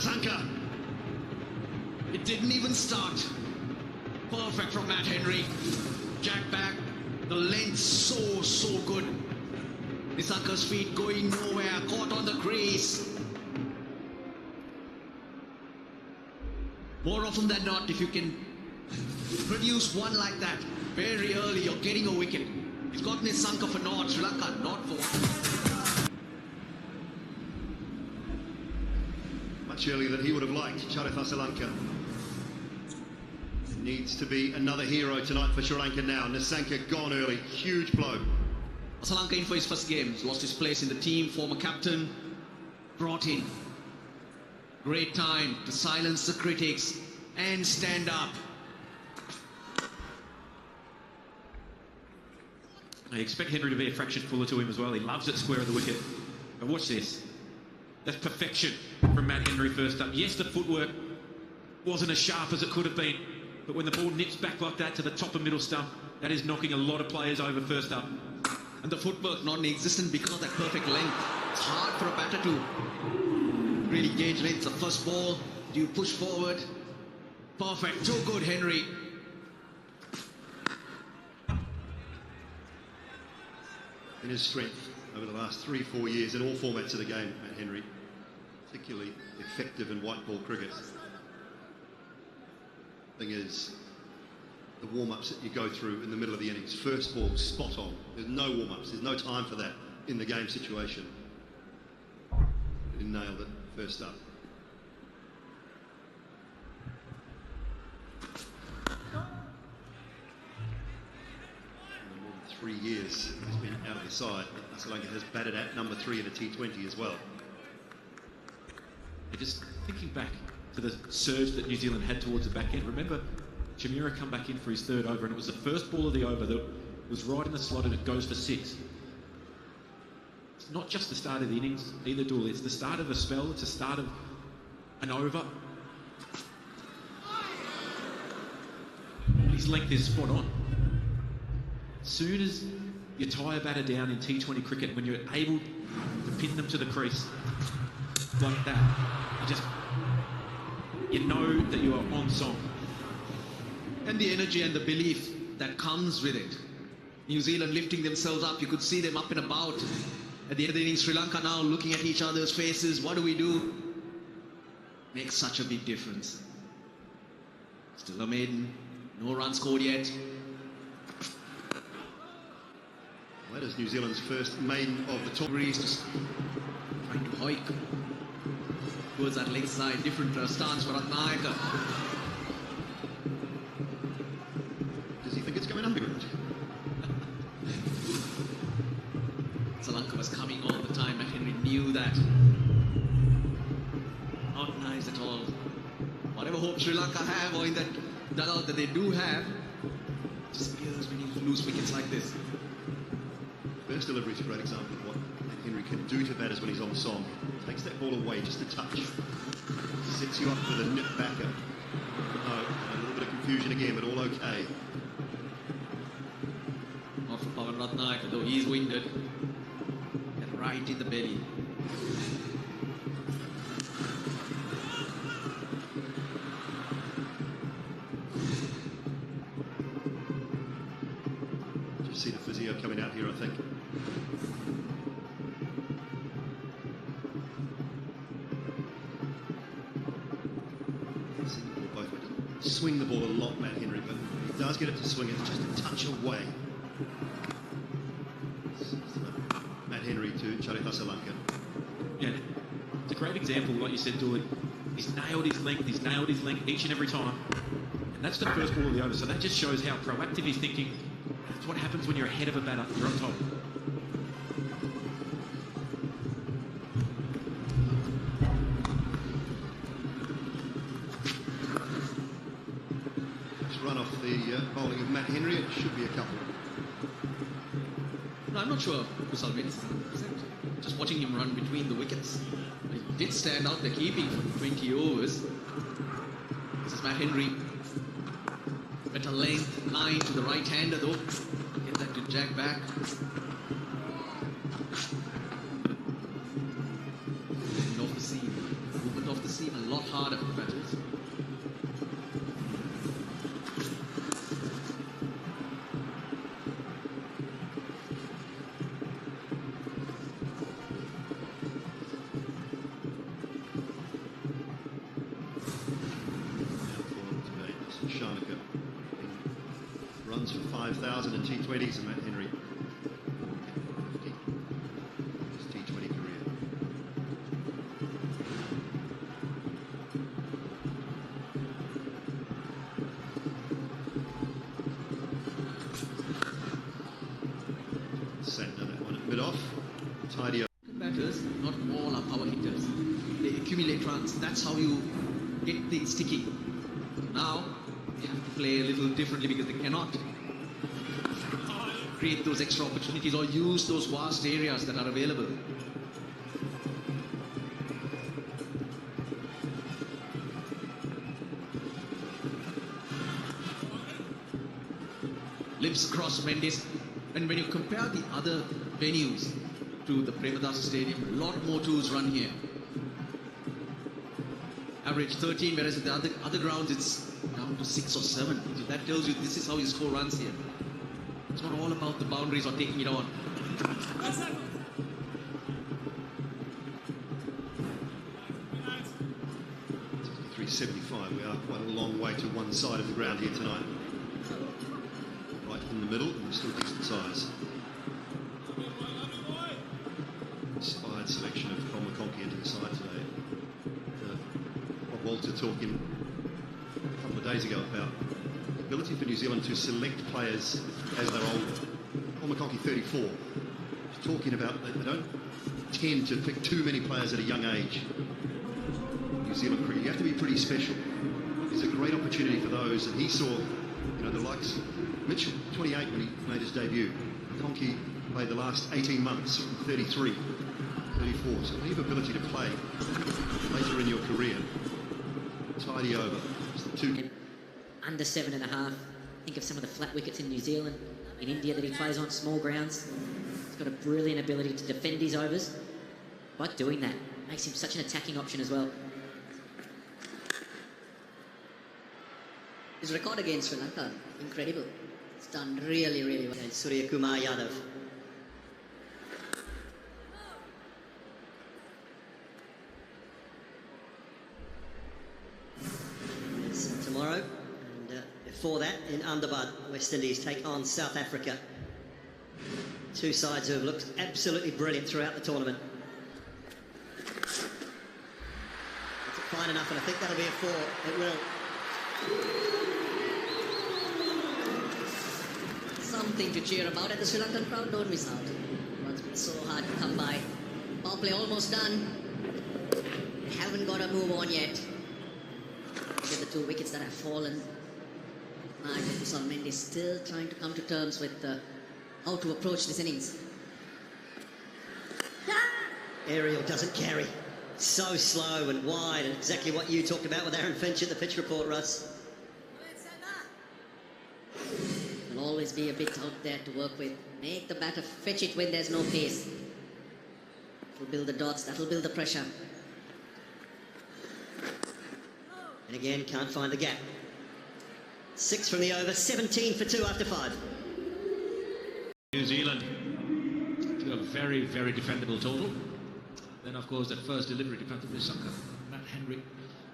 Srilanka. It didn't even start. Perfect from Matt Henry. Jack back. The length so good. Nissanka's feet going nowhere. Caught on the crease. More often than not, if you can produce one like that very early, you're getting a wicket. He's got Nissanka for naught, Sri Lanka not for one. Much earlier than he would have liked, Sri Lanka. Needs to be another hero tonight for Sri Lanka now. Nissanka gone early, huge blow. Sri Lanka in for his first game. He's lost his place in the team, former captain, brought in. Great time to silence the critics and stand up. I expect Henry to be a fraction fuller to him as well. He loves it square of the wicket. But watch this. That's perfection from Matt Henry first up. Yes, the footwork wasn't as sharp as it could have been, but when the ball nips back like that to the top of middle stump, that is knocking a lot of players over first up. And the footwork non-existent because of that perfect length. It's hard for a batter to really gauge length. The first ball, do you push forward? Perfect, too good, Henry. In his strength over the last 3-4 years in all formats of the game, Matt Henry, particularly effective in white ball cricket. Thing is, the warm-ups that you go through in the middle of the innings, first ball, spot on. There's no warm-ups, there's no time for that in the game situation. He nailed it first up. More than 3 years he's been out of the side. Sri Lanka has batted at number 3 in a T20 as well. Just thinking back to the surge that New Zealand had towards the back end, remember Chamira come back in for his third over and it was the first ball of the over that was right in the slot and it goes for 6. It's not just the start of the innings either, Dool. It's the start of a spell, it's the start of an over. His length is spot on. As soon as you tie a batter down in T20 cricket, when you're able to pin them to the crease like that, you know that you are on song. And the energy and the belief that comes with it. New Zealand lifting themselves up, you could see them up and about. At the end of the inning, Sri Lanka now looking at each other's faces. What do we do? Makes such a big difference. Still a maiden, no run scored yet. Well, that is New Zealand's first maiden of the tournament. Trying to hike towards that leg side, different stance for Ratnayaka. Does he think it's going underground? Sri Lanka was coming all the time, and Henry knew that. Not nice at all. Whatever hope Sri Lanka have, or in that dugout that they do have, disappears when you lose wickets like this. First delivery is a great example of what Henry can do to batters when he's on song. Takes that ball away just a touch. Sets you up with a nip backer. No, a little bit of confusion again, but all okay. Not for Pawan Ratnayaka, though he's winded. And right in the belly. Just see the physio coming out here, I think. Swing the ball a lot, Matt Henry, but he does get it to swing it just a touch away. Matt Henry to Sri Lanka. Yeah, it's a great example, like you said, Dooley. He's nailed his length each and every time. And that's the first ball of the over, so that just shows how proactive he's thinking. That's what happens when you're ahead of a batter, you're on top. Run off the bowling of Matt Henry, it should be a couple. No, I'm not sure Kusal made just watching him run between the wickets. He did stand out the keeping for 20 overs. This is Matt Henry. Better length, line to the right-hander though. Get that to Jack back. Movement off the seam. Movement off the seam. lot harder for batters. Sri Lanka runs for 5,000 in T20s, and Matt Henry 50 his T20 career. Santner that one at mid-off, tidy up. Batters, not all are power hitters. They accumulate runs. That's how you get things sticking. Now, they have to play a little differently because they cannot create those extra opportunities or use those vast areas that are available. Limbs across Mendes. And when you compare the other venues to the Premadasa Stadium, a lot more twos run here. Average 13, whereas at the other grounds it's down to 6 or 7. So that tells you this is how you score runs here. It's not all about the boundaries or taking it on. 375. We are quite a long way to one side of the ground here tonight. Right in the middle, and we're still decent size. Inspired selection of Colm McConkie into the side today. Walter talking a couple of days ago about the ability for New Zealand to select players as they're older. Colm McConkie, 34, talking about that they don't tend to pick too many players at a young age. New Zealand cricket, you have to be pretty special. It's a great opportunity for those, and he saw, you know, the likes of Mitchell, 28 when he made his debut. McConkie played the last 18 months, 33, 34. So when you have ability to play later in your career, tidy over. Under 7.5. Think of some of the flat wickets in New Zealand, in India that he plays on small grounds. He's got a brilliant ability to defend his overs. By doing that, makes him such an attacking option as well. His record against Sri Lanka, incredible. It's done really, really well. And Surya Kumar Yadav. It's tomorrow, and before that, in Ahmedabad, West Indies take on South Africa. Two sides who have looked absolutely brilliant throughout the tournament. That's fine enough, and I think that'll be a 4. It will. Something to cheer about at the Sri Lankan crowd, don't miss out. It's been so hard to come by. Powerplay almost done. They haven't got a move on yet. Look at the 2 wickets that have fallen. Nigel Mendes still trying to come to terms with how to approach this innings. Ariel doesn't carry. So slow and wide, and exactly what you talked about with Aaron Finch at the pitch report, Russ. There'll always be a bit out there to work with. Make the batter fetch it when there's no pace. That'll build the dots, that'll build the pressure. And again, can't find the gap. 6 from the over, 17 for 2 after 5. New Zealand to a very, very defendable total. Then, of course, that first delivery defensively Srilanka. Matt Henry,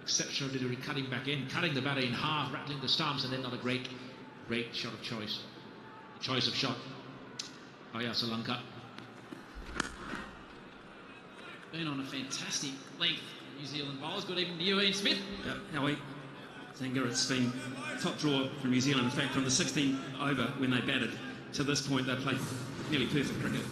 exceptional delivery, cutting back in, cutting the batter in half, rattling the stumps, and then not a great shot of choice. Choice of shot. Oh yeah, Sri Lanka. Been on a fantastic length. New Zealand bowlers. Good evening to you, Ian Smith. Yeah, Howie. Sanger, it's been top draw from New Zealand. In fact, from the 16th over when they batted to this point, they played nearly perfect cricket.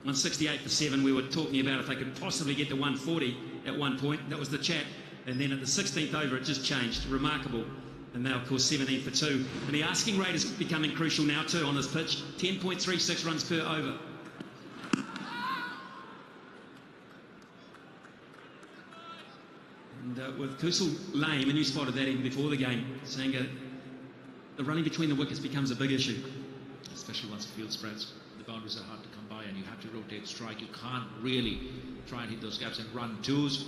168 for 7, we were talking about if they could possibly get to 140 at one point. That was the chat. And then at the 16th over, it just changed. Remarkable. And now, of course, 17 for 2. And the asking rate is becoming crucial now, too, on this pitch. 10.36 runs per over. And with Kusal lame, and you spotted that even before the game, Sanger, the running between the wickets becomes a big issue. Especially once the field spreads. The boundaries are hard to come by and you have to rotate strike. You can't really try and hit those gaps and run twos.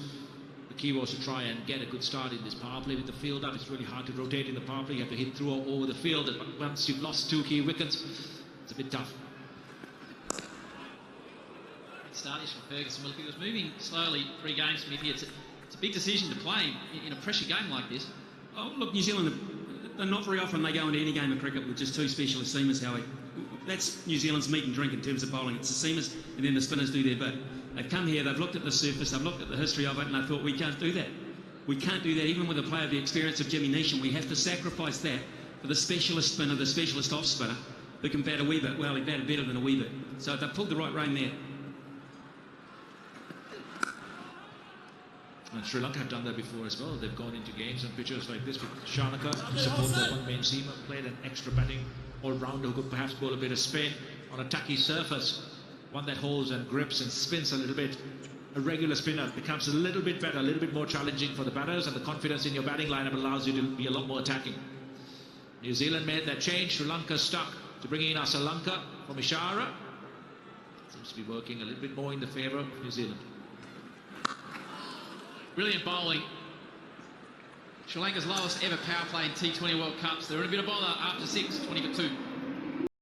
The key was to try and get a good start in this power play with the field up. It's really hard to rotate in the power play. You have to hit through or over the field. But once you've lost 2 key wickets, it's a bit tough. Start-ish from Ferguson. Well, if he was moving slowly 3 games from India, it's a big decision to play in a pressure game like this. Oh, look, New Zealand, they're not very often they go into any game of cricket with just 2 specialist seamers, Howie. That's New Zealand's meat and drink in terms of bowling. It's the seamers and then the spinners do their bit. They've come here, they've looked at the surface, they've looked at the history of it, and they thought, we can't do that. We can't do that, even with a player of the experience of Jimmy Neesham. We have to sacrifice that for the specialist spinner, the specialist off spinner, who can bat a wee bit. Well, he batted better than a wee bit. So they've pulled the right rein there. And Sri Lanka have done that before as well. They've gone into games and pitches like this with Sharnaka to support their one main seamer, played an extra batting all-rounder who could perhaps bowl a bit of spin on a tacky surface, one that holds and grips and spins a little bit. A regular spinner becomes a little bit better, a little bit more challenging for the batters, and the confidence in your batting lineup allows you to be a lot more attacking. New Zealand made that change. Sri Lanka stuck to bringing in Asalanka from Ishara. Seems to be working a little bit more in the favour of New Zealand. Brilliant bowling. Sri Lanka's lowest ever power play in T20 World Cups. They're in a bit of bother after 6, 20 for 2.